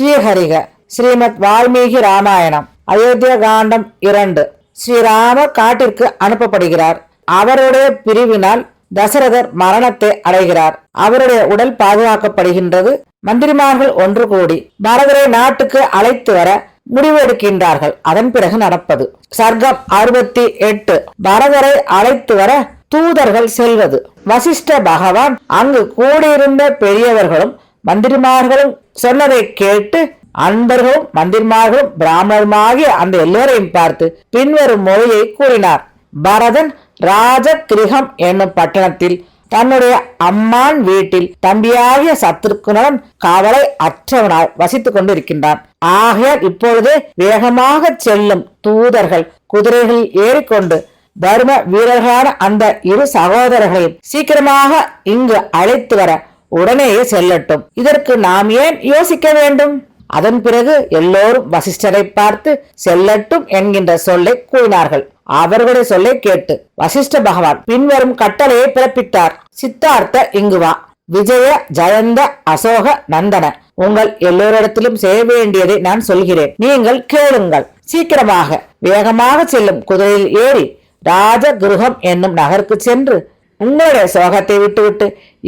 ஸ்ரீஹரிக ஸ்ரீமத் வால்மீகி ராமாயணம் அயோத்தியா காண்டம் 2. ஸ்ரீராமர் காட்டிற்கு அனுப்பப்படுகிறார். அவருடைய பிரிவினால் தசரதர் மரணத்தை அடைகிறார். அவருடைய உடல் பாதுகாக்கப்படுகின்றது. மந்திரிமார்கள் ஒன்று கூடி பரதரை நாட்டுக்கு அழைத்து வர முடிவு எடுக்கின்றார்கள். அதன் பிறகு நடப்பது சர்க்கம் 68. பரதரை அழைத்து வர தூதர்கள் செல்வது. வசிஷ்ட பகவான் அங்கு கூடியிருந்த பெரியவர்களும் மந்திரிமார்களும் சொன்னதை கேட்டு அன்பர்களும் மந்திரிமார்களும் பிராமணருமாகிய அந்த எல்லோரையும் பார்த்து பின்வரும் மொழியை கூறினார். பரதன் ராஜகிருகம் என்னும் பட்டணத்தில் தன்னுடைய அம்மான் வீட்டில் தம்பியாகிய சத்ருக்குணன் கவலை அற்றவனாய் வசித்துக் கொண்டிருக்கின்றான். ஆகையால் இப்பொழுதே வேகமாக செல்லும் தூதர்கள் குதிரைகளில் ஏறிக்கொண்டு தர்ம வீரர்களான அந்த இரு சகோதரர்களையும் சீக்கிரமாக இங்கு அழைத்து வர உடனேயே செல்லட்டும். இதற்கு நாம் ஏன் யோசிக்க வேண்டும்? அதன் பிறகு எல்லோரும் வசிஷ்டரை பார்த்து செல்லட்டும் என்கின்ற சொல்லை கூறினார்கள். அவர்களுடைய சொல்லை கேட்டு வசிஷ்ட பகவான் பின்வரும் கட்டளையை பிறப்பித்தார். சித்தார்த்த இங்கு வா. விஜய ஜயந்த அசோக நந்தன, உங்கள் எல்லோரிடத்திலும் செய்ய வேண்டியதை நான் சொல்கிறேன், நீங்கள் கேளுங்கள். சீக்கிரமாக வேகமாக செல்லும் குதிரையில் ஏறி ராஜகிருகம் என்னும் நகருக்கு சென்று உங்களுடைய சோகத்தை விட்டுவிட்டு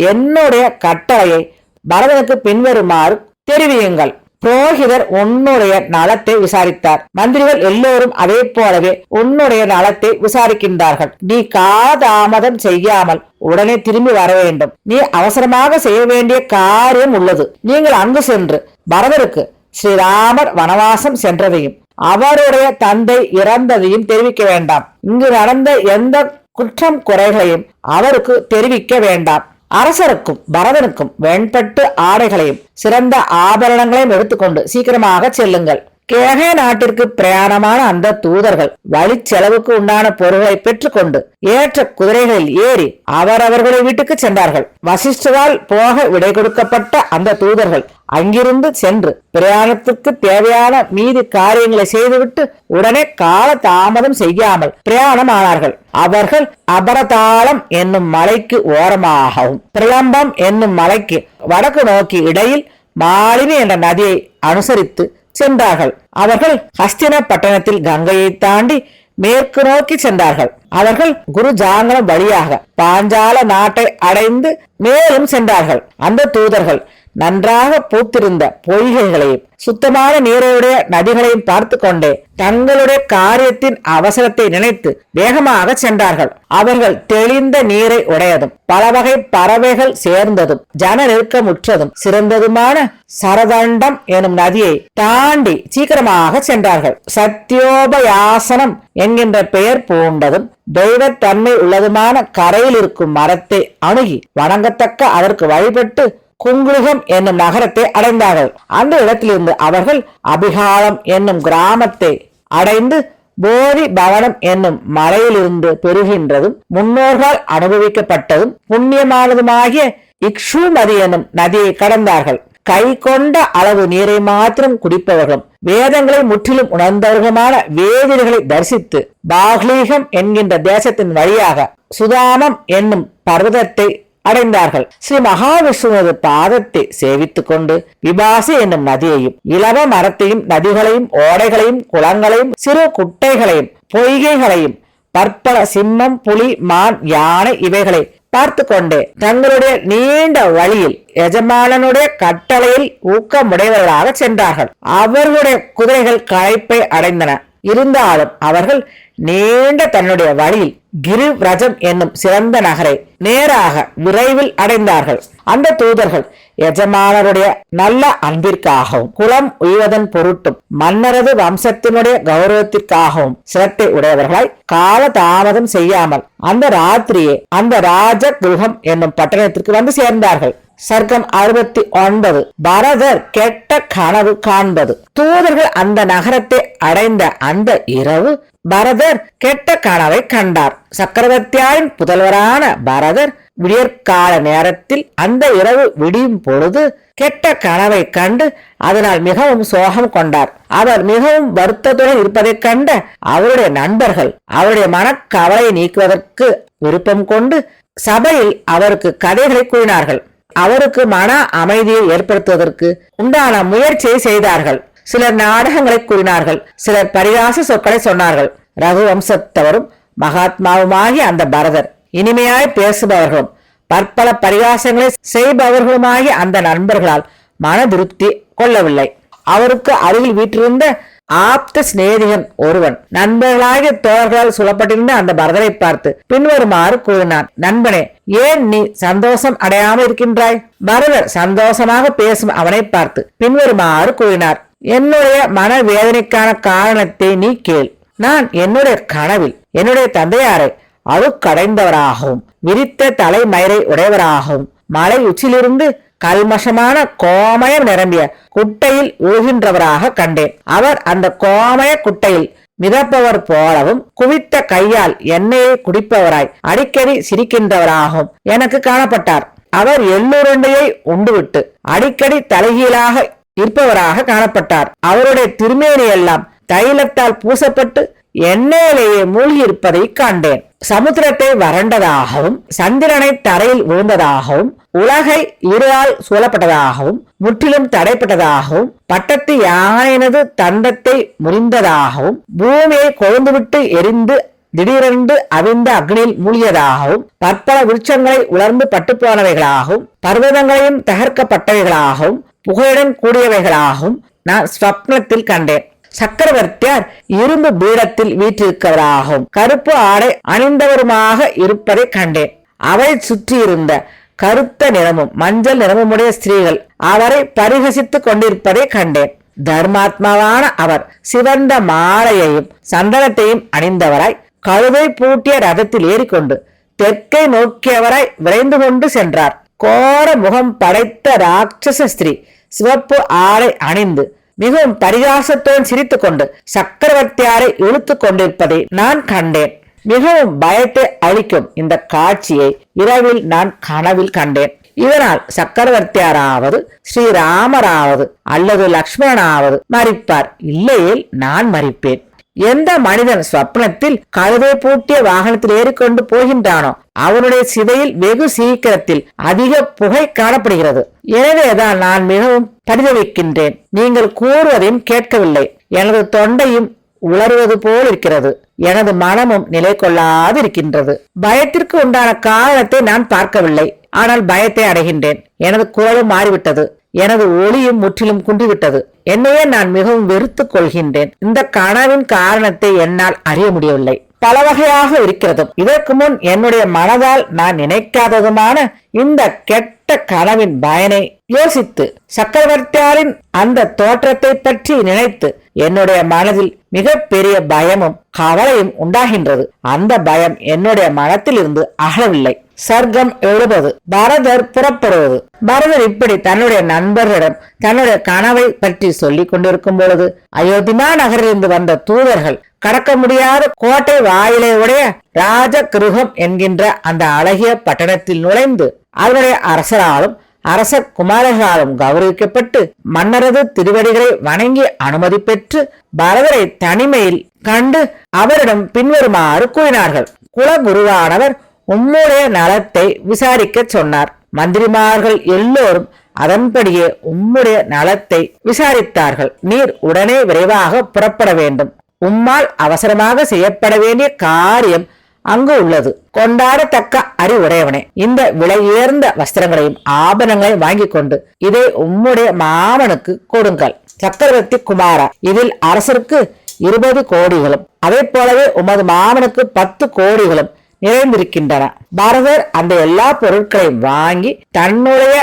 என்னுடைய கட்டளையை பரதனுக்கு பின்வருமாறு தெரிவியுங்கள். புரோகிதர் உன்னுடைய நலத்தை விசாரித்தார். மந்திரிகள் எல்லோரும் அதே போலவே உன்னுடைய நலத்தை விசாரிக்கின்றார்கள். நீ காதாமதம் செய்யாமல் உடனே திரும்பி வர வேண்டும். நீ அவசரமாக செய்ய வேண்டிய காரியம் உள்ளது. நீங்கள் அங்கு சென்று பரதருக்கு ஸ்ரீராமர் வனவாசம் சென்றதையும் அவருடைய தந்தை இறந்ததையும் தெரிவிக்க வேண்டாம். இங்கு நடந்த எந்த குற்றம் குறைகளையும் அவருக்கு தெரிவிக்க வேண்டாம். அரசருக்கும் பரதனுக்கும் வெண்பட்டு ஆடைகளையும் சிறந்த ஆபரணங்களையும் எடுத்துக்கொண்டு சீக்கிரமாக செல்லுங்கள். கேகே நாட்டிற்கு பிரயாணமான அந்த தூதர்கள் வழி செலவுக்கு உண்டான பொருள்களை பெற்றுக்கொண்டு ஏற்ற குதிரைகளில் ஏறி அவரவர்களை வீட்டுக்கு சென்றார்கள். வசிஷ்டரால் போக விடை கொடுக்கப்பட்ட அந்த தூதர்கள் அங்கிருந்து சென்று பிரயாணத்துக்கு தேவையான மீதி காரியங்களை செய்துவிட்டு உடனே கால தாமதம் செய்யாமல் பிரயாணம் ஆனார்கள். அவர்கள் அபரதாளம் என்னும் மலைக்கு ஓரமாகவும் பிரலம்பம் என்னும் மலைக்கு வடக்கு நோக்கி இடையில் மாலினி என்ற நதியை அனுசரித்து சென்றார்கள். அவர்கள் ஹஸ்தின பட்டணத்தில் கங்கையை தாண்டி மேற்கு நோக்கி சென்றார்கள். அவர்கள் குரு ஜாங்கலம் வழியாக பாஞ்சால நாட்டை அடைந்து மேலும் சென்றார்கள். அந்த தூதர்கள் நன்றாக பூத்திருந்த பொய்கைகளையும் சுத்தமான நீரையுடைய நதிகளையும் பார்த்து கொண்டே தங்களுடைய காரியத்தின் அவசரத்தை நினைத்து வேகமாக சென்றார்கள். அவர்கள் தெளிந்த நீரை உடையதும் பல வகை பறவைகள் சேர்ந்ததும் ஜன நெருக்கமுற்றதும் சிறந்ததுமான சரதண்டம் எனும் நதியை தாண்டி சீக்கிரமாக சென்றார்கள். சத்தியோபயாசனம் என்கின்ற பெயர் பூண்டதும் தெய்வத்தன்மை உள்ளதுமான கரையில் இருக்கும் மரத்தை அணுகி வணங்கத்தக்க அதற்கு வழிபட்டு குங்குளிகம் என்னும் நகரத்தை அடைந்தார்கள். அந்த இடத்திலிருந்து அவர்கள் அபிகாலம் என்னும் கிராமத்தை அடைந்து போதி பவனம் என்னும் மலையிலிருந்து பெறுகின்றதும் முன்னோர்களால் அனுபவிக்கப்பட்டதும் புண்ணியமானதுமாகிய இக்ஷுமதி என்னும் நதியை கடந்தார்கள். கை கொண்ட அளவு நீரை மாத்திரம் குடிப்பவர்களும் வேதங்களை முற்றிலும் உணர்ந்தவர்களுமான வேதிகளை தரிசித்து பாக்லீகம் என்கின்ற தேசத்தின் வழியாக சுதாமம் என்னும் பர்வதத்தை அடைந்தார்கள். ஸ்ரீ மகாவிஷ்ணுவது பாதத்தை சேவித்துக் கொண்டு விபாசி என்னும் நதியையும் இலவ மரத்தையும் நதிகளையும் ஓடைகளையும் குளங்களையும் சிறு குட்டைகளையும் பொய்கைகளையும் பற்பல சிம்மம் புலி மான் யானை இவைகளை பார்த்து கொண்டே தங்களுடைய நீண்ட வழியில் எஜமானனுடைய கட்டளையில் ஊக்கமுடையவர்களாக சென்றார்கள். அவர்களுடைய குதிரைகள் களைப்பை அடைந்தன. இருந்தாலும் அவர்கள் நீண்ட தன்னுடைய வழியில் கிரிவ்ரஜம் என்னும் சிறந்த நகரை நேராக விரைவில் அடைந்தார்கள். அந்த தூதர்கள் எஜமானருடைய நல்ல அன்பிற்காகவும் குலம் உய்வதன் பொருட்டும் மன்னரது வம்சத்தினுடைய கௌரவத்திற்காகவும் சிரத்தை உடையவர்களாய் கால தாமதம் செய்யாமல் அந்த ராத்திரியே அந்த ராஜகிருகம் என்னும் பட்டணத்திற்கு வந்து சேர்ந்தார்கள். சர்க்கம் 69. பரதர் கெட்ட கனவு காண்பது. தூதர்கள் அந்த நகரத்தை அடைந்த அந்த இரவு பரதர் கெட்ட கனவை கண்டார். சக்கரவர்த்தியாரின் புதல்வரான பரதர் விடியற்கால நேரத்தில் அந்த இரவு விடியும் பொழுது கெட்ட கனவை கண்டு அதனால் மிகவும் சோகம் கொண்டார். அவர் மிகவும் வருத்தத்துடன் இருப்பதைக் கண்ட அவருடைய நண்பர்கள் அவருடைய மனக்கவலையை நீக்குவதற்கு விருப்பம் கொண்டு சபையில் அவருக்கு கதைகளை கூறினார்கள். அவருக்கு மன அமைதியை ஏற்படுத்துவதற்கு உண்டான முயற்சியை செய்தார்கள். சிலர் நாடகங்களை கூறினார்கள், சிலர் பரிகாச சொற்களை சொன்னார்கள். ரகுவம்சத்தவரும் மகாத்மாவுமாகிய அந்த பரதர், இனிமையாய் பேசுபவர்களும் பற்பல பரிகாசங்களை செய்பவர்களுமாகிய அந்த நண்பர்களால் மன திருப்தி கொள்ளவில்லை. அவருக்கு அருகில் வீற்றிருந்த ஆப்த சிநேகிதன் ஒருவன் நண்பர்களாகிய தோழர்களால் சொல்லப்பட்டிருந்த அந்த பரதரை பார்த்து பின்வருமாறு கூறினான். நண்பனே, ஏன் நீ சந்தோஷம் அடையாமல் இருக்கின்றாய்? பரதர் சந்தோஷமாக பேசும் அவனை பார்த்து பின்வருமாறு கூறினார். என்னுடைய மன வேதனைக்கான காரணத்தை நீ கேள். நான் என்னுடைய கனவில் என்னுடைய தந்தையாரை அழுக்கடைந்தவராகவும் விரித்த தலைமயிரை உடையவராகவும் மலை உச்சிலிருந்து கல்மஷமான கோமயம் நிரம்பிய குட்டையில் ஊகின்றவராக கண்டேன். அவர் அந்த கோமய குட்டையில் மிதப்பவர் போலவும் குவித்த கையால் எண்ணெயை குடிப்பவராய் அடிக்கடி சிரிக்கின்றவராகவும் எனக்கு காணப்பட்டார். அவர் எள்ளுருண்டையை உண்டுவிட்டு அடிக்கடி தலைகீழாக இருப்பவராக காணப்பட்டார். அவருடைய திருமேனி எல்லாம் தைலத்தால் பூசப்பட்டு எண்ணெயிலேயே மூழ்கி இருப்பதை கண்டேன். சமுத்திரத்தை வறண்டதாகவும் சந்திரனை தரையில் விழுந்ததாகவும் உலகை இருளால் சூழப்பட்டதாகவும் முற்றிலும் தடைப்பட்டதாகவும் பட்டத்து யானையினது தந்தத்தை முறிந்ததாகவும் பூமியை கொழுந்துவிட்டு எரிந்து திடீரென்று அவிழ்ந்த அக்னியில் மூழ்கியதாகவும் பற்பல விருட்சங்களை உலர்ந்து பட்டு போனவைகளாகவும் பர்வதங்களையும் தகர்க்கப்பட்டவைகளாகவும் புகையுடன் கூடியவைகளாகவும் நான் ஸ்வப்னத்தில் கண்டேன். சக்கரவர்த்தியார் இரும்பு பீடத்தில் வீற்றிருக்கிறவராகவும் கருப்பு ஆடை அணிந்தவருமாக இருப்பதை கண்டேன். அவரை சுற்றியிருந்த கருத்த நிறமும் மஞ்சள் நிறமுடைய ஸ்திரீகள் அவரை பரிகசித்துக் கொண்டிருப்பதை கண்டேன். தர்மாத்மாவான அவர் சிவந்த மாலையையும் சந்தனத்தையும் அணிந்தவராய் கழுதை பூட்டிய ரதத்தில் ஏறிக்கொண்டு தெற்கை நோக்கியவராய் விரைந்து கொண்டு சென்றார். கோர முகம் படைத்த ராட்சச ஸ்திரீ சிவப்பு ஆடை அணிந்து மிகவும் பரிகாசத்துடன் சிரித்துக் கொண்டு சக்கரவர்த்தியாரை இழுத்து கொண்டிருப்பதை நான் கண்டேன். மிகவும் பயத்தை அளிக்கும் இந்த காட்சியை இரவில் நான் கனவில் கண்டேன். இதனால் சக்கரவர்த்தியாராவது ஸ்ரீராமராவது அல்லது லக்ஷ்மணனாவது மரிப்பார், இல்லையேல் நான் மரிப்பேன். எந்த மனிதன் ஸ்வப்னத்தில் கழுதை பூட்டிய வாகனத்தில் ஏறிக்கொண்டு போகின்றானோ அவனுடைய சிதையில் வெகு சீக்கிரத்தில் அதிக புகை காணப்படுகிறது. எனவேதான் நான் மிகவும் பரிதவிக்கின்றேன். நீங்கள் கூறுவதையும் கேட்கவில்லை. எனது தொண்டையும் உளறுவது போல் இருக்கிறது. எனது மனமும் நிலை கொள்ளாது இருக்கின்றது. பயத்திற்கு உண்டான காரணத்தை நான் பார்க்கவில்லை, ஆனால் பயத்தை அடைகின்றேன். எனது குரலும் மாறிவிட்டது. எனது ஒளியும் முற்றிலும் குன்றிவிட்டது. என்னையே நான் மிகவும் வெறுத்துக் கொள்கின்றேன். இந்த கனவின் காரணத்தை என்னால் அறிய முடியவில்லை. பல வகையாக இருக்கிறதும் இதற்கு முன் என்னுடைய மனதால் நான் நினைக்காததுமான இந்த கெட்ட கனவின் பயனை யோசித்து சக்கரவர்த்தியாரின் அந்த தோற்றத்தை பற்றி நினைத்து என்னுடைய மனதில் மிக பெரிய பயமும் கவலையும் உண்டாகின்றது. அந்த பயம் என்னுடைய மனத்தில் இருந்து அகலவில்லை. சர்க்கம் 70. பரதர் புறப்படுவது. பரதர் இப்படி தன்னுடைய நண்பர்களிடம் தன்னுடைய கனவை பற்றி சொல்லிக் கொண்டிருக்கும் பொழுது அயோத்திமா நகரிலிருந்து வந்த தூதர்கள் கடக்க முடியாத கோட்டை வாயிலை உடைய ராஜ கிருகம் என்கின்ற அந்த அழகிய பட்டணத்தில் நுழைந்து அதனுடைய அரசராலும் அரச குமாரர்களாலும் கௌரவிக்கப்பட்டு மன்னரது திருவடிகளை வணங்கி அனுமதி பெற்று பரதரை தனிமையில் கண்டு அவரிடம் பின்வருமாறு கூறினார்கள். குலகுருவானவர் உம்முடைய நலத்தை விசாரிக்க சொன்னார். மந்திரிமார்கள் எல்லோரும் அதன்படியே உம்முடைய நலத்தை விசாரித்தார்கள். நீர் உடனே விரைவாக புறப்பட வேண்டும். உம்மால் அவசரமாக செய்யப்பட வேண்டிய காரியம் அங்கு உள்ளது. கொண்டாடத்தக்க அறிவுடையவனே, இந்த விலை உயர்ந்த வஸ்திரங்களையும் ஆபரணங்களையும் வாங்கிக் கொண்டு இதை உம்முடைய மாமனுக்கு கொடுங்கள். சக்கரவர்த்தி குமாரா, இதில் அரசருக்கு 20 கோடிகளும் அதை போலவே உமது மாமனுக்கு 10 கோடிகளும் நிறைந்திருக்கின்றன. பரதர் அந்த எல்லா பொருட்களையும் வாங்கி தன்னுடைய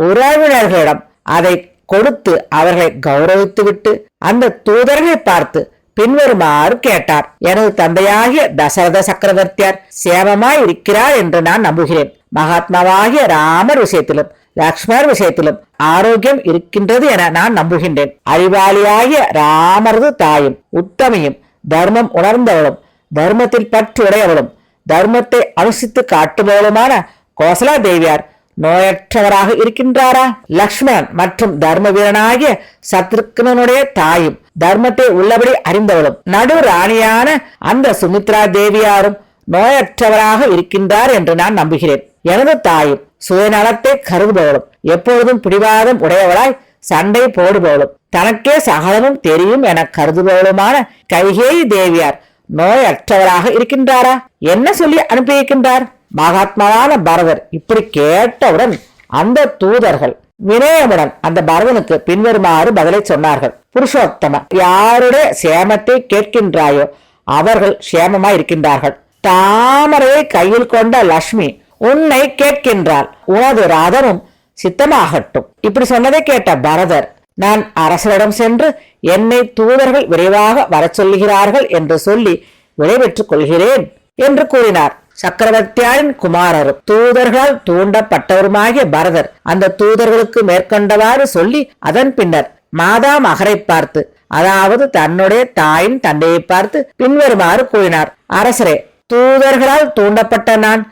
உறவினர்களிடம் அதை கொடுத்து அவர்களை கௌரவித்துவிட்டு அந்த தூதர்களை பார்த்து பின்வருமாறு கேட்டார். எனது தந்தையாகிய தசரத சக்கரவர்த்தியார் சேமமாய் இருக்கிறார் என்று நான் நம்புகிறேன். மகாத்மாவாகிய ராமர் விஷயத்திலும் லக்ஷ்மணர் விஷயத்திலும் ஆரோக்கியம் இருக்கின்றது என நான் நம்புகின்றேன். அறிவாளியாகிய ராமரது தாயும் உத்தமையும் தர்மம் உணர்ந்தவளும் தர்மத்தில் பற்றுடையவளும் தர்மத்தை அனுசித்து காட்டுபவளுமான கோசலா தேவியார் நோயற்றவராக இருக்கின்றாரா? லக்ஷ்மணன் மற்றும் தர்ம வீரனாகிய சத்ருக்னனுடைய தாயும் தர்மத்தை உள்ளபடி அறிந்தவளும் நடு ராணியான அந்த சுமித்ரா தேவியாரும் நோயற்றவராக இருக்கின்றார் என்று நான் நம்புகிறேன். எனது தாயும் சுயநலத்தை கருதுபவளும் எப்பொழுதும் பிடிவாதம் உடையவளாய் சண்டை போடுபவளும் தனக்கே சகலமும் தெரியும் என கருதுபவளுமான கைகேயி தேவியார் நோயற்றவராக இருக்கின்றாரா? என்ன சொல்லி அனுப்பியிருக்கின்றார்? மகாத்மாவான பரதர் இப்படி கேட்டவுடன் அந்த தூதர்கள் வினயமுடன் அந்த பரதனுக்கு பின்வருமாறு பதிலை சொன்னார்கள். புருஷோத்தம, யாருடைய சேமத்தை கேட்கின்றாயோ அவர்கள் சேமமாய் இருக்கின்றார்கள். தாமரையை கையில் கொண்ட லட்சுமி உன்னை கேட்கின்றாள். உனது ராதமும் சித்தமாகட்டும். இப்படி சொன்னதை கேட்ட பரதர், நான் அரசரிடம் சென்று என்னை தூதர்கள் விரைவாக வர சொல்லுகிறார்கள் என்று சொல்லி விடைபெற்றுக் கொள்கிறேன் என்று கூறினார். சக்கரவர்த்தியாரின் குமாரரும் தூதர்களால் தூண்டப்பட்டவருமாகிய பரதர் அந்த தூதர்களுக்கு மேற்கொண்டவாறு சொல்லி அதன் பின்னர் மாதா மகரை பார்த்து, அதாவது தன்னுடைய தாயின் தந்தையை பார்த்து பின்வருமாறு கூறினார். அரசரே, தூதர்களால் தூண்டப்பட்ட நான்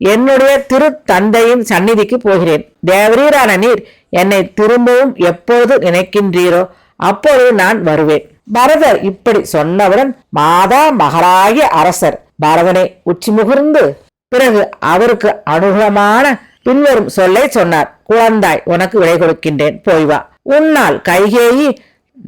என்னுடைய திரு தந்தையின் சந்நிதிக்கு போகிறேன். தேவரீரான நீர் என்னை திரும்பவும் எப்போது நினைக்கின்றீரோ அப்போது நான் வருவேன். பரதர் இப்படி சொன்னவுடன் மாதா மகராகிய அரசர் பரதனை உச்சி முகர்ந்து பிறகு அவருக்கு அனுகூலமான பின்வரும் சொல்லை சொன்னார். குழந்தாய், உனக்கு விடை கொடுக்கின்றேன், போய் வா. உன்னால் கைகேயி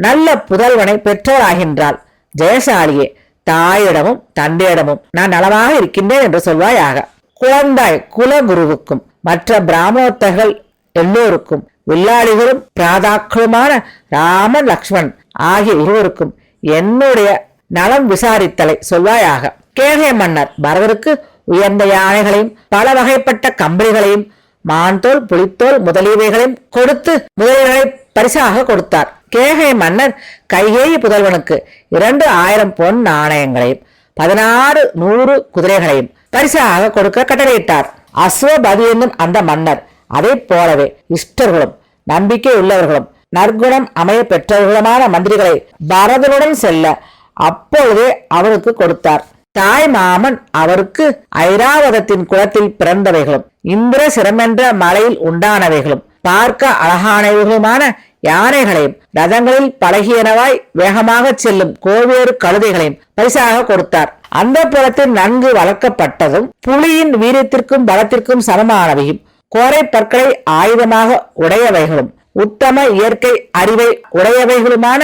நல்ல புதல்வனை பெற்றோராகின்றாள். ஜெயசாலியே, தாயிடமும் தந்தையிடமும் நான் நலமாக இருக்கின்றேன் என்று சொல்வாயாக. குழந்தாய், குலகுருவுக்கும் மற்ற பிராமணோத்தர்கள் எல்லோருக்கும் வில்லாளிகளும் பிராதாக்களுமான ராம லக்ஷ்மண் ஆகிய இருவருக்கும் என்னுடைய நலம் விசாரித்தலை சொல்வாயாக. கேகய மன்னர் பரதருக்கு உயர்ந்த யானைகளையும் பல வகைப்பட்ட கம்பளிகளையும் மான்தோல் புலித்தோல் முதலியவைகளையும் கொடுத்து முதலியவைகளை பரிசாக கொடுத்தார். கேகய மன்னர் கைகேயி புதல்வனுக்கு 2000 பொன் நாணயங்களையும் 1600 குதிரைகளையும் பரிசாக கொடுக்க கட்டளையிட்டார். அஸ்வபதி என்னும் அந்த மன்னர் அதை போலவே இஷ்டர்களும் நம்பிக்கை உள்ளவர்களும் நற்குணம் அமைய பெற்றவர்களுமான மந்திரிகளை பரதனுடன் செல்ல அப்பொழுதே அவருக்கு கொடுத்தார். தாய் மாமன் அவருக்கு ஐராவதத்தின் குலத்தில் பிறந்தவைகளும் இந்திர சிரமென்ற மலையில் உண்டானவைகளும் பார்க்க அழகானவைகளுமான யானைகளையும் ரதங்களில் பழகியனவாய் வேகமாக செல்லும் கோவேறு கழுதைகளையும் பரிசாக கொடுத்தார். அந்த புறத்தில் நன்கு வளர்க்கப்பட்டதும் புலியின் வீரத்திற்கும் பலத்திற்கும் சமமானவையும் கோரை பற்களை ஆயுதமாக உடையவைகளும் உத்தம இயற்கை அறிவை உடையவைகளுமான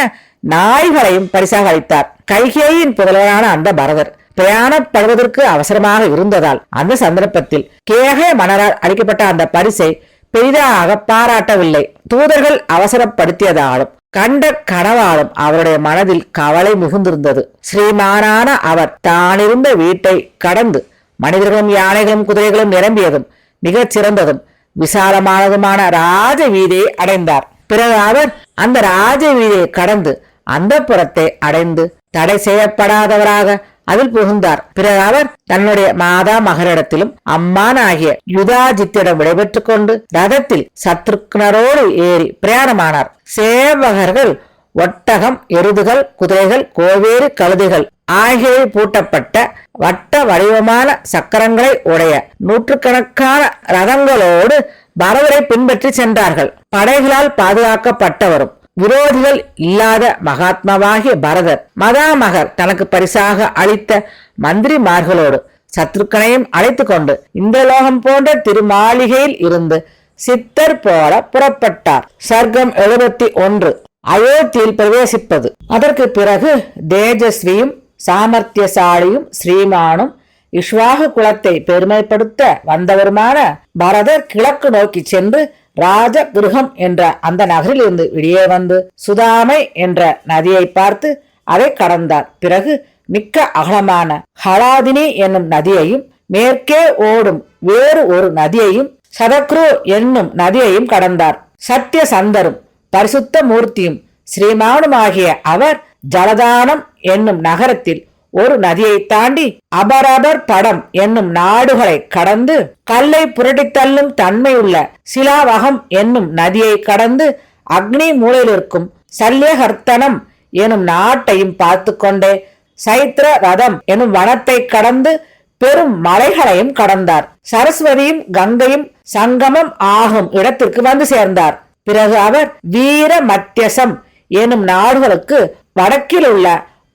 நாய்களையும் பரிசாக அளித்தார். கைகேயின் புதல்வரான அந்த பரதர் பிரயாணப்படுவதற்கு அவசரமாக இருந்ததால் அந்த சந்தர்ப்பத்தில் கேகய மன்னரால் அளிக்கப்பட்ட அந்த பரிசை பெரிதாக பாராட்டவில்லை. தூதர்கள் அவசரப்படுத்தியதாலும் கண்ட கனவாலும் அவருடைய மனதில் கவலை மிகுந்திருந்தது. ஸ்ரீமானான அவர் தானிருந்த வீட்டை கடந்து மனிதர்களும் யானைகளும் குதிரைகளும் நிரம்பியதும் மிகச் சிறந்ததும் விசாலமானதுமான ராஜ வீதியை அடைந்தார். பிறகு அவர் அந்த ராஜ வீதியை கடந்து அந்த புறத்தை அடைந்து தடை செய்யப்படாதவராக அதில் புகுந்தார். பிறகு அவர் தன்னுடைய மாதா மகரிடத்திலும் அம்மானாகிய யுதாஜித்திடம் விடைபெற்றுக் கொண்டு ரதத்தில் சத்ருக்னரோடு ஏறி பிரயாணமானார். சேவகர்கள் ஒட்டகம், எருதுகள், குதிரைகள், கோவேறு கழுதைகள் ஆகியவை பூட்டப்பட்ட வட்ட வடிவமான சக்கரங்களை உடைய நூற்றுக்கணக்கான ரதங்களோடு பரதரை பின்பற்றி சென்றார்கள். படைகளால் பாதுகாக்கப்பட்டவரும் விரோதிகள் இல்லாத மகாத்மாவாகிய பரதர் மதாமகர் தனக்கு பரிசாக அளித்த மந்திரிமார்களோடு சத்ருக்கனையும் அழைத்து கொண்டு இந்த லோகம் போன்ற திருமாளிகையில் இருந்து சித்தர் போல புறப்பட்டார். சர்க்கம் 71. அயோத்தியில் பிரவேசிப்பது. அதற்கு பிறகு தேஜஸ்வியும் சாமர்த்தியசாலியும் ஸ்ரீமானும் இஷ்வாகு குலத்தை பெருமைப்படுத்த வந்தவருமான பரதர் கிழக்கு நோக்கி சென்று ராஜ கிருகம் என்ற அந்த நகரில் இருந்து வெளியே வந்து சுதாமை என்ற நதியை பார்த்து அதை கடந்தார். பிறகு மிக்க அகலமான ஹலாதினி என்னும் நதியையும் மேற்கே ஓடும் வேறு ஒரு நதியையும் சதக்ரு என்னும் நதியையும் கடந்தார். சத்திய சந்தரும் பரிசுத்த மூர்த்தியும் ஸ்ரீமானுமாகிய அவர் ஜலதானம் என்னும் நகரத்தில் ஒரு நதியை தாண்டி அபரபர் படம் என்னும் நாடுகளை கடந்து கல்லை புரட்டித்தள்ளும் தன்மையுள்ள சிலாவகம் என்னும் நதியை கடந்து அக்னி மூலையிலிருக்கும் சல்யஹர்த்தனம் எனும் நாட்டையும் பார்த்து கொண்டே சைத்ர ரதம் எனும் வனத்தை கடந்து பெரும் மலைகளையும் கடந்தார். சரஸ்வதியும் கங்கையும் சங்கமம் ஆகும் இடத்திற்கு வந்து சேர்ந்தார். பிறகு அவர் வீர மத்தியசம் எனும் நாடுகளுக்கு வடக்கில் உள்ள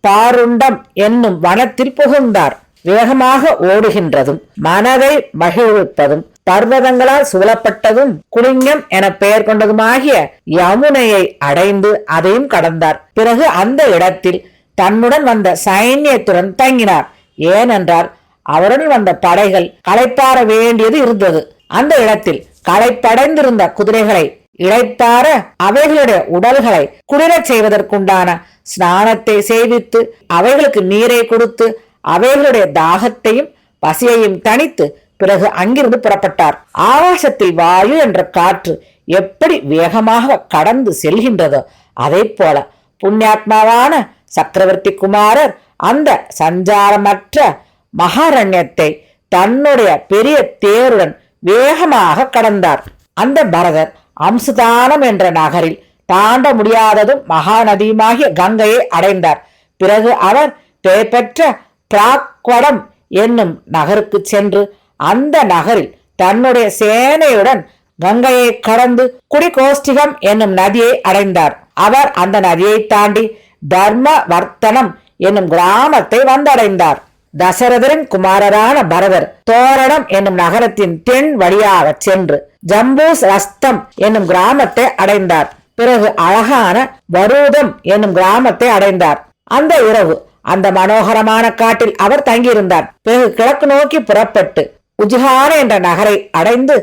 பாருண்டம் என்னும் வனத்தில் புகுந்தார். வேகமாக ஓடுகின்றதும் மனதை மகிழ்விப்பதும் பர்வதங்களால் சூழப்பட்டதும் குளிங்கம் என பெயர் கொண்டதுமாகிய யமுனையை அடைந்து அதையும் கடந்தார். பிறகு அந்த இடத்தில் தன்னுடன் வந்த சைன்யத்துடன் தங்கினார். ஏனென்றால் அவருடன் வந்த படைகள் களைப்பாற வேண்டியது இருந்தது. அந்த இடத்தில் களைப்படைந்திருந்த குதிரைகளை இளைப்பாற அவைகளுடைய உடல்களை குளிரச் செய்வதற்குண்டான ஸ்நானத்தை செய்வித்து அவைகளுக்கு நீரை கொடுத்து அவைகளுடைய தாகத்தையும் பசியையும் தணித்து பிறகு அங்கிருந்து புறப்பட்டார். ஆகாசத்தில் வாயு என்ற காற்று எப்படி வேகமாக கடந்து செல்கின்றதோ அதை போல புண்ணியாத்மாவான சக்கரவர்த்தி குமாரர் அந்த சஞ்சாரமற்ற மகாரண்யத்தை தன்னுடைய பெரிய தேருடன் வேகமாக கடந்தார். அந்த பரதர் அம்சுதானம் என்ற நகரில் தாண்ட முடியாததும் மகாநதியுமாகிய கங்கையை அடைந்தார். பிறகு அவர் பெயர்பெற்ற பிராக்வடம் என்னும் நகருக்கு சென்று அந்த நகரில் தன்னுடைய சேனையுடன் கங்கையை கடந்து குடிகோஷ்டிகம் என்னும் நதியை அடைந்தார். அவர் அந்த நதியை தாண்டி தர்ம வர்த்தனம் என்னும் கிராமத்தை வந்தடைந்தார். தசரதரின் குமாரரான பரதர் தோரணம் என்னும் நகரத்தின் தென் வழியாக சென்று ஜம்பூஸ் ரஸ்தம் என்னும் கிராமத்தை அடைந்தார். பிறகு அழகான வரூதம் என்னும் கிராமத்தை அடைந்தார். அந்த இரவு அந்த மனோகரமான காட்டில் அவர் தங்கியிருந்தார். பிறகு கிழக்கு நோக்கி புறப்பட்டு உஜ்ஹான என்ற நகரை அடைந்து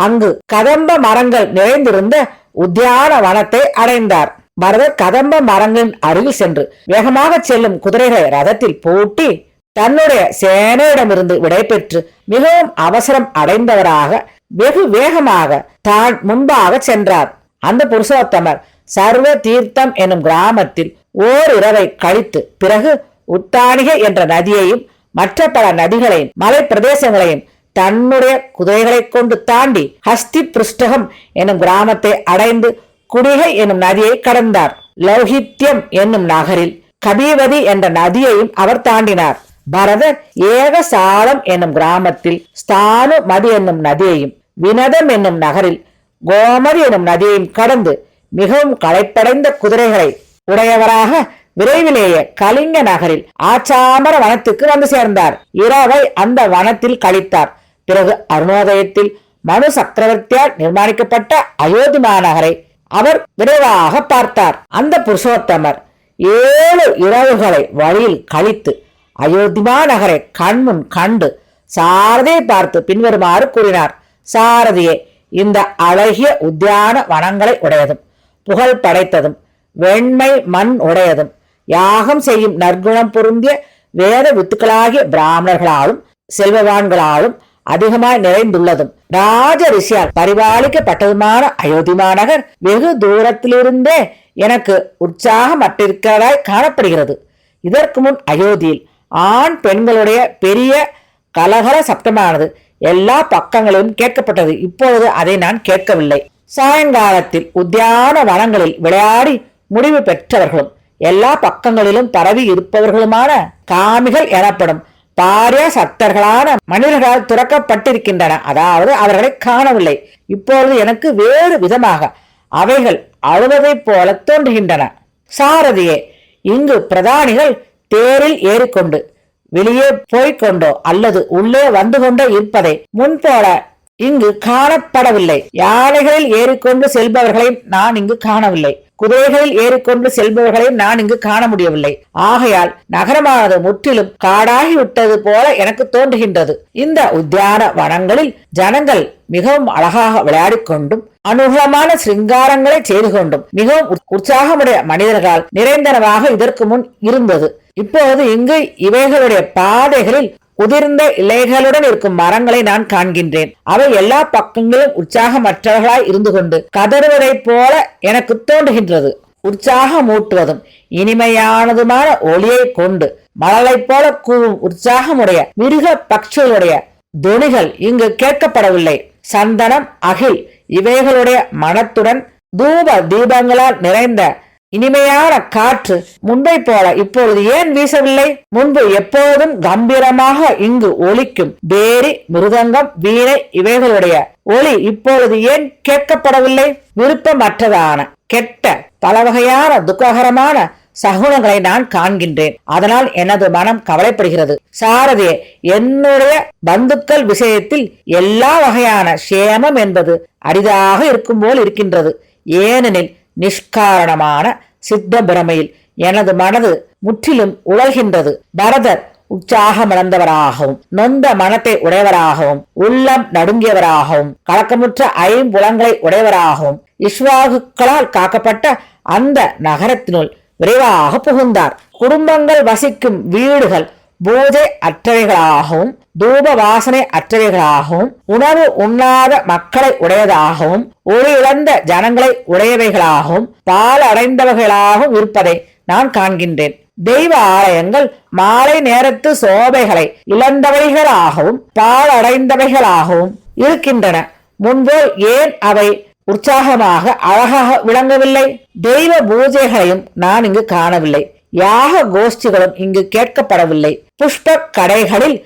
அங்கு கதம்ப மரங்கள் நிறைந்திருந்த உத்தியான வனத்தை அடைந்தார். பரதர் கதம்ப மரங்களின் அருகில் சென்று வேகமாக செல்லும் குதிரைகளை ரதத்தில் பூட்டி தன்னுடைய சேனையிடமிருந்து விடைபெற்று மிகவும் அவசரம் அடைந்தவராக வெகு வேகமாக தான் முன்பாக சென்றார். அந்த புருஷோத்தமர் சர்வ தீர்த்தம் என்னும் கிராமத்தில் ஓரிரவை கழித்து பிறகு உத்தானிக என்ற நதியையும் மற்ற பல நதிகளையும் மலை பிரதேசங்களையும் தன்னுடைய குதிரைகளை கொண்டு தாண்டி ஹஸ்தி பிருஷ்டகம் என்னும் கிராமத்தை அடைந்து குடிகை என்னும் நதியை கடந்தார். லௌகித்யம் என்னும் நகரில் கபீவதி என்ற நதியையும் அவர் தாண்டினார். பரதர் ஏகசாலம் என்னும் கிராமத்தில் ஸ்தானு மதி என்னும் நதியையும் வினதம் என்னும் நகரில் கோமதி என்னும் நதியையும் கடந்து மிகவும் களைப்படைந்த குதிரைகளை உடையவராக விரைவிலேயே கலிங்க நகரில் ஆச்சாமர வனத்துக்கு வந்து சேர்ந்தார். இரவை அந்த வனத்தில் கழித்தார். பிறகு அருணோதயத்தில் மனு சக்கரவர்த்தியால் நிர்மாணிக்கப்பட்ட அயோத்தி மாநகரை அவர் விரைவாக பார்த்தார். அந்த புருஷோத்தமர் 7 இரவுகளை வழியில் கழித்து அயோத்திமா நகரை கண்முன் கண்டு சாரதியை பார்த்து பின்வருமாறு கூறினார். சாரதியே, இந்த அழகிய உத்தியான வனங்களை உடையதும் புகழ் படைத்ததும் வெண்மை மண் உடையதும் யாகம் செய்யும் நற்குணம் பொருந்திய வேத வித்துக்களாகிய பிராமணர்களாலும் செல்வவான்களாலும் அதிகமாய் நிறைந்துள்ளதும் ராஜ ரிஷியால் பரிபாலிக்கப்பட்டதுமான அயோத்தி மாநகர் வெகு தூரத்திலிருந்தே எனக்கு உற்சாகமற்றிருக்கிறதாய் காணப்படுகிறது. இதற்கு முன் அயோத்தியில் ஆண் பெண்களுடைய பெரிய கலகல சப்தமானது எல்லா பக்கங்களிலும் கேட்கப்பட்டது. இப்பொழுது அதை நான் கேட்கவில்லை. சாயங்காலத்தில் உத்தியான வனங்களில் விளையாடி முடிவு பெற்றவர்களும் எல்லா பக்கங்களிலும் பரவி இருப்பவர்களுமான காமிகள் எனப்படும் பாரிய சக்தர்களான மனிதர்களால் துறக்கப்பட்டிருக்கின்றன. அதாவது அவர்களை காணவில்லை. இப்பொழுது எனக்கு வேறு விதமாக அவைகள் அழுவதைப் போல தோன்றுகின்றன. சாரதியே, இங்கு பிரதானிகள் தேரில் ஏறிக்கொண்டு வெளியே போய்கொண்டோ அல்லது உள்ளே வந்து கொண்டோ இருப்பதை முன்போல இங்கு காணப்படவில்லை. யானைகளில் ஏறிக்கொண்டு செல்பவர்களை நான் இங்கு காணவில்லை. குதிரைகளில் ஏறிக்கொண்டு செல்பவர்களை நான் இங்கு காண முடியவில்லை. ஆகையால் நகரமானது முற்றிலும் காடாகிவிட்டது போல எனக்கு தோன்றுகின்றது. இந்த உத்தியான வனங்களில் ஜனங்கள் மிகவும் அழகாக விளையாடிக் கொண்டும் அனுகூலமான சிங்காரங்களை செய்து கொண்டும் மிகவும் உற்சாகமுடைய மனிதர்களால் நிறைந்தனவாக இதற்கு முன் இருந்தது. இப்போது இங்கு இவைகளுடைய பாதைகளில் உதிர்ந்த இலைகளுடன் இருக்கும் மரங்களை நான் காண்கின்றேன். அவை எல்லா பக்கங்களிலும் உற்சாகமற்றவர்களாய் இருந்து கொண்டு கதறுவதைப் போல எனக்கு தோன்றுகின்றது. உற்சாகமூட்டுவதும் இனிமையானதுமான ஒளியை கொண்டு மழலை போல கூவும் உற்சாகமுடைய மிருக பட்சிகளுடைய தொனிகள் இங்கு கேட்கப்படவில்லை. சந்தனம், அகில் இவைகளுடைய மனத்துடன் தூப தீபங்களால் நிறைந்த இனிமையான காற்று முன்பை போல இப்பொழுது ஏன் வீசவில்லை? முன்பு எப்போதும் கம்பீரமாக இங்கு ஒலிக்கும் பேரி, மிருதங்கம், வீணை இவைகளுடைய ஒளி இப்பொழுது ஏன் கேட்கப்படவில்லை? விருப்பமற்றதான கெட்ட பல வகையான துக்ககரமான சகுனங்களை நான் காண்கின்றேன். அதனால் எனது மனம் கவலைப்படுகிறது. சாரதே, என்னுடைய பந்துக்கள் விஷயத்தில் எல்லா வகையான சேமம் என்பது அரிதாக இருக்கும் போல் இருக்கின்றது. ஏனெனில் நிஷ்காரணமான சித்த பிரமையில் எனது மனது முற்றிலும் உழல்கின்றது. பரதர் உற்சாகமிழந்தவராகவும் நொந்த மனத்தை உடையவராகவும் உள்ளம் நடுங்கியவராகவும் கலக்கமுற்ற ஐம்புலங்களை உடையவராகவும் இஷ்வாகுக்களால் காக்கப்பட்ட அந்த நகரத்தினுள் விரைவாக புகுந்தார். குடும்பங்கள் வசிக்கும் வீடுகள் பூஜை அற்றவைகளாகவும் தூப வாசனை அற்றவைகளாகவும் உணவு உண்ணாத மக்களை உடையதாகவும் ஒளி இழந்த ஜனங்களை உடையவைகளாகவும் பால் அடைந்தவர்களாகவும் இருப்பதை நான் காண்கின்றேன். தெய்வ ஆலயங்கள் மாலை நேரத்து சோபைகளை இழந்தவைகளாகவும் பால் அடைந்தவைகளாகவும் இருக்கின்றன. முன்போல் ஏன் அவை உற்சாகமாக அழகாக விளங்கவில்லை? தெய்வ பூஜைகளையும் நான் இங்கு காணவில்லை. யாக கோஷ்டிகளும் இங்கு கேட்கப்படவில்லை. புஷ்ப கடைகளில்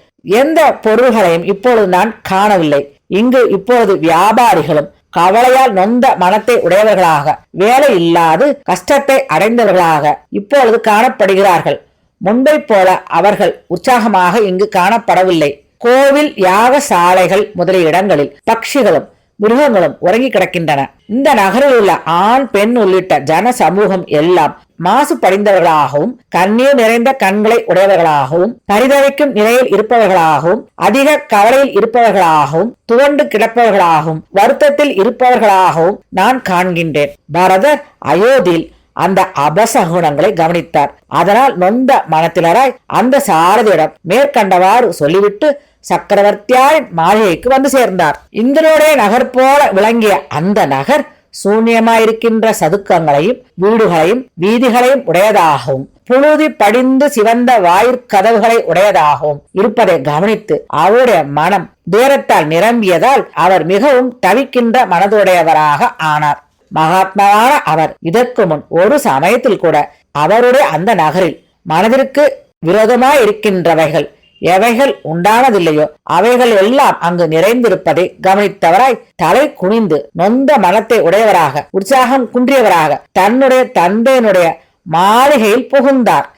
எந்த பொருள்களையும் இப்பொழுது நான் காணவில்லை. இங்கு இப்பொழுது வியாபாரிகளும் கவலையால் நொந்த மனத்தை உடையவர்களாக வேலை இல்லாது கஷ்டத்தை அடைந்தவர்களாக இப்பொழுது காணப்படுகிறார்கள். முன்பை போல அவர்கள் உற்சாகமாக இங்கு காணப்படவில்லை. கோவில் யாக சாலைகள் முதலிய இடங்களில் பட்சிகளும் மிருகங்களும் உறங்கி கிடக்கின்றன. இந்த நகரில் உள்ள ஆண் பெண் உள்ளிட்ட ஜன சமூகம் எல்லாம் மாசு படிந்தவர்களாகவும் கண்ணீர் நிறைந்த கண்களை உடையவர்களாகவும் பரிதவிக்கும் நிலையில் இருப்பவர்களாகவும் அதிக கவலையில் இருப்பவர்களாகவும் துவண்டு கிடப்பவர்களாகவும் வருத்தத்தில் இருப்பவர்களாகவும் நான் காண்கின்றேன். பரதர் அயோத்தியில் அந்த அபசகுணங்களை கவனித்தார். அதனால் நொந்த மனத்தினராய் அந்த சாரதியிடம் மேற்கண்டவாறு சொல்லிவிட்டு சக்கரவர்த்தியாரின் மாளிகைக்கு வந்து சேர்ந்தார். இந்திரனுடைய நகர் போல விளங்கிய அந்த நகர் சூன்யமாயிருக்கின்ற சதுக்கங்களையும் வீடுகளையும் வீதிகளையும் உடையதாகவும் புழுதி படிந்து சிவந்த வாயிற்கதவுகளை உடையதாகவும் இருப்பதை கவனித்து அவருடைய மனம் துயரத்தால் நிரம்பியதால் அவர் மிகவும் தவிக்கின்ற மனதுடையவராக ஆனார். மகாத்மாவான அவர் இதற்கு முன் ஒரு சமயத்தில் கூட அவருடைய அந்த நகரில் மனதிற்கு விரோதமாயிருக்கின்றவைகள் எவைகள் உண்டானதில்லையோ அவைகள் எல்லாம் அங்கு நிறைந்திருப்பதை கவனித்தவராய் தலை குனிந்து நொந்த மனத்தை உடையவராக உற்சாகம் குன்றியவராக தன்னுடைய தந்தையினுடைய மாளிகையில் புகுந்தார்.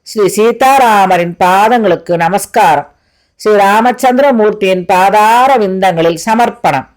ஸ்ரீ சீதாராமரின் பாதங்களுக்கு நமஸ்காரம். ஸ்ரீ ராமச்சந்திர மூர்த்தியின் பாதார விந்தங்களில் சமர்ப்பணம்.